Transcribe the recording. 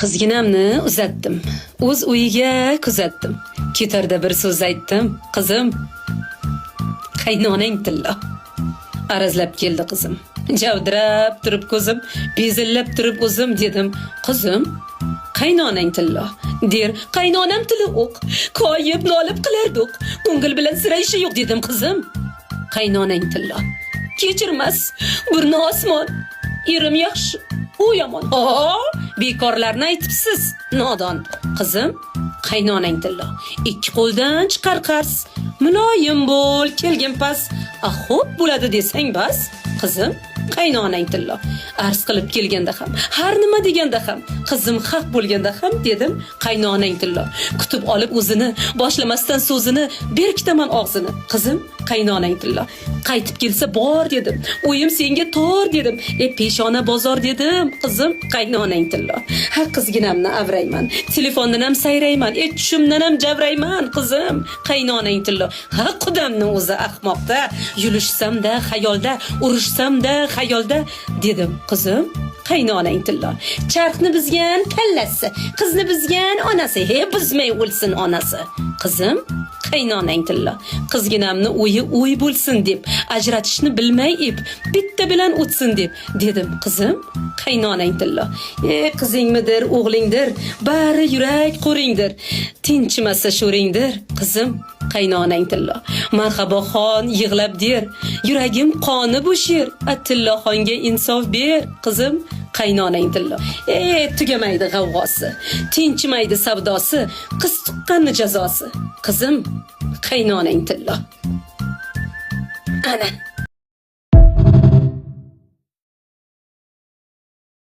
Qizginamni uzatdim. O'z uyiga kuzatdim. Ketarda bir so'z aytdim. Qizim, qaynonang tilla. Arazlab keldi qizim. Javdirab turib ko'zim, bezillab turib o'zim dedim. Qizim, qaynonang tilla. Der, qaynonam tili o'q. Koyib nolib qilardik. Ko'ngil bilan sirayshi yo'q dedim qizim. Qaynonang tilla. Kechirmas, burni osmon. Erim yaxshi, u yomon. Bekorlarni aytibsiz, nodon. Qizim, qaynonang tilla. Ikki qo'ldan chiqar qars. Muloyim bo'l, kelgin pas. Xo'p bo'ladi desang bas. Qizim, qaynonang tilla. Arz qilib kelganda ham, har nima deganda ham, qizim haq bo'lganda ham dedim, qaynonang tilla. Kutib olib o'zini, boshlamasdan so'zini, berkitaman og'zini. Qizim, qaynonang tilla. Qaytib kelsa bor dedim. O'yim senga tor dedim. Peshona bozor dedim. Qizim, qaynonang tilla. Ha qizginamni avrayman. Telefondan ham sayrayman. Tushimdan ham javrayman. Qizim, qaynonang tilla. Ha qudamni o'zi ahmoqda. Yulishsamda xayolda, urishsamda xayolda dedim. Qizim, qaynonang tilla. Charxni bizgan kallasi, qizni bizgan onasi. Buzmay o'lsin onasi. Qizim, qaynonang tilla. Qizginamni o'yi bo'lsin deb, ajratishni bilmay ep, bitta bilan o'tsin deb dedim. Qizim, qaynonang tilla. Qizingmidir, o'g'lingdir, bari yurak qo'ringdir. Tinchimasa sho'ringdir. Qizim, qaynonang tilla. Marhabo xon yig'lab der, yuragim qoni bo'shir. Atillaxonga insof ber. Qizim, qaynonang tilla. Tugamaydi g'avg'osi, tinchimaydi savdosi, qiz tuqqanni jazosi. Qizim, qaynonang tilla. Ana